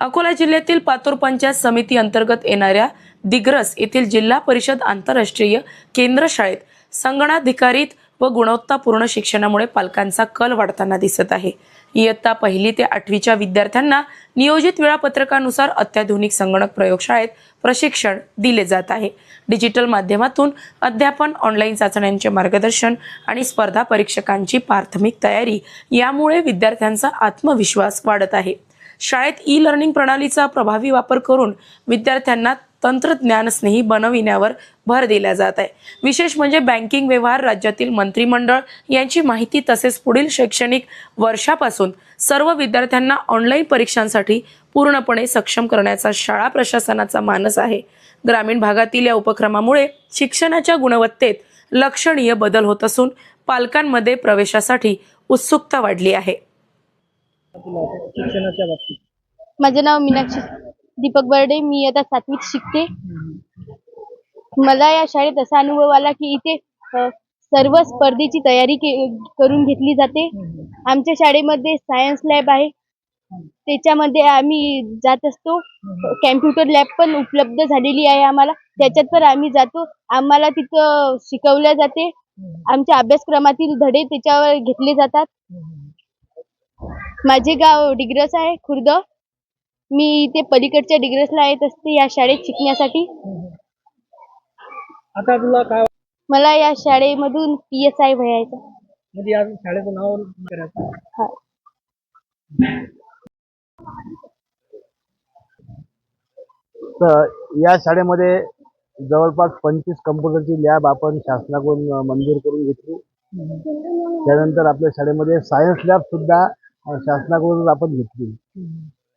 अकोला जिल्ह्यातील पातूर पंचायत समिती अंतर्गत येणाऱ्या दिग्रस येथील जिल्हा परिषद आंतरराष्ट्रीय केंद्र शाळेत संगणकाधिकारित व गुणवत्तापूर्ण शिक्षणामुळे पालकांचा कल वाढताना दिसत आहे। इयत्ता 1ली ते 8वीच्या विद्यार्थ्यांना नियोजित वेळापत्रकानुसार अत्याधुनिक संगणक प्रयोगशाळेत प्रशिक्षण दिले जात आहे। डिजिटल माध्यमातून अध्यापन, ऑनलाईन चाचण्यांचे मार्गदर्शन आणि स्पर्धा परीक्षकांची प्राथमिक तयारी यामुळे विद्यार्थ्यांचा आत्मविश्वास वाढत आहे। शाळेत ई-लर्निंग प्रणालीचा प्रभावी वापर करून विद्यार्थ्यांना तंत्रज्ञान स्नेही बनविण्यावर भर दिला जात आहे। विशेष म्हणजे बँकिंग व्यवहार, राज्यातील मंत्रिमंडळ यांची माहिती तसेच पुढील शैक्षणिक वर्षापासून सर्व विद्यार्थ्यांना ऑनलाईन परीक्षांसाठी पूर्णपणे सक्षम करण्याचा शाळा प्रशासनाचा मानस आहे। ग्रामीण भागातील या उपक्रमामुळे शिक्षणाच्या गुणवत्तेत लक्षणीय बदल होत असून पालकांमध्ये प्रवेशासाठी उत्सुकता वाढली आहे। शिक्षणाच्या बाबतीत माझे नाव मीनाक्षी दीपक बर्डे, मी आता 7वीत शिकते। मला या शाळेत असा अनुभव आला की इथे सर्व स्पर्धेची तयारी करून घेतली जाते। आमच्या शाळेमध्ये सायन्स लॅब आहे, त्याच्यामध्ये आम्ही जात असतो। कॅम्प्युटर लॅब पण उपलब्ध झालेली आहे आम्हाला, त्याच्यात पण आम्ही जातो। आम्हाला तिथं शिकवले जाते, आमच्या अभ्यासक्रमातील धडे त्याच्यावर घेतले जातात। माझे गाव डिग्रस आहे, खुर्द। मी इथे पलीकडच्या डिग्रसला येत असते या शाळेत शिकण्यासाठी। आता तुला काय मला या शाळेमधून PSI व्हायचं। म्हणजे या शाळेचं नाव करायचं? हा। तर या शाळेमध्ये जवळपास 25 कम्प्युटरची लॅब आपण शासनाकडून मंजूर करून घेतली। त्यानंतर आपल्या शाळेमध्ये सायन्स लॅब सुद्धा शासनाकडून आपण घेतली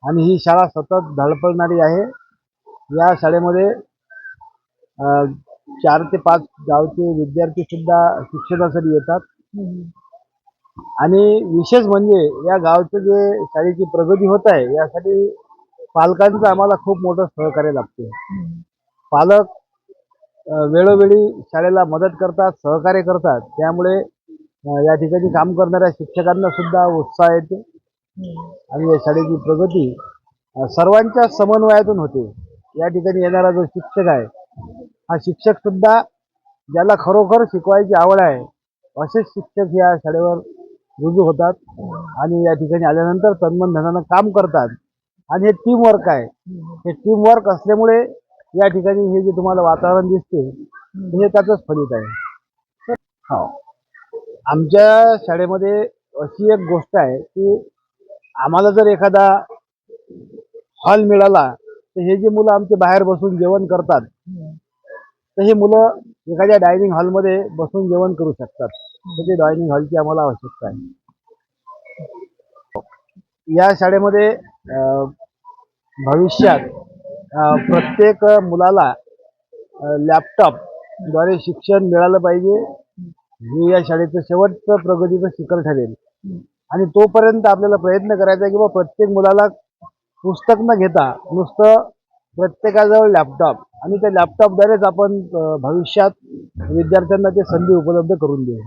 आणि ही शाळा सतत धडपडणारी आहे। या शाळेमध्ये 4 ते 5 गावचे विद्यार्थी सुद्धा शिक्षणासाठी येतात आणि विशेष म्हणजे या गावचं जे शाळेची प्रगती होत आहे यासाठी पालकांचं आम्हाला खूप मोठं सहकार्य लागते। पालक वेळोवेळी शाळेला मदत करतात, सहकार्य करतात, त्यामुळे या ठिकाणी काम करणाऱ्या शिक्षकांना सुद्धा उत्साह येते आणि या शाळेची प्रगती सर्वांच्या समन्वयातून होते। या ठिकाणी येणारा जो शिक्षक आहे हा शिक्षक सुद्धा ज्याला खरोखर शिकवायची आवड आहे असे शिक्षक या शाळेवर रुजू होतात आणि या ठिकाणी आल्यानंतर तन्मन धनानं काम करतात आणि हे टीम वर्क आहे। हे टीम वर्क असल्यामुळे या ठिकाणी हे जे तुम्हाला वातावरण दिसते हे त्याचंच फलित आहे। हो, आमच्या शाळेमध्ये अशी एक गोष्ट आहे की आम्हाला जर एखादा हॉल मिळाला तर हे जे मुलं आमचे बाहेर बसून जेवण करतात तर हे मुलं एखाद्या डायनिंग हॉलमध्ये बसून जेवण करू शकतात। म्हणजे डायनिंग हॉलची आम्हाला आवश्यकता आहे। या शाळेमध्ये भविष्यात प्रत्येक मुलाला लॅपटॉप द्वारे शिक्षण मिळालं पाहिजे, हे या शाळेचं शेवटचं प्रगतीचं शिखर ठरेल आणि तोपर्यंत आपल्याला प्रयत्न करायचा आहे की प्रत्येक मुलाला पुस्तक न घेता नुसतं प्रत्येकाजवळ लॅपटॉप आणि त्या लॅपटॉपद्वारेच आपण भविष्यात विद्यार्थ्यांना ते संधी उपलब्ध करून देऊ।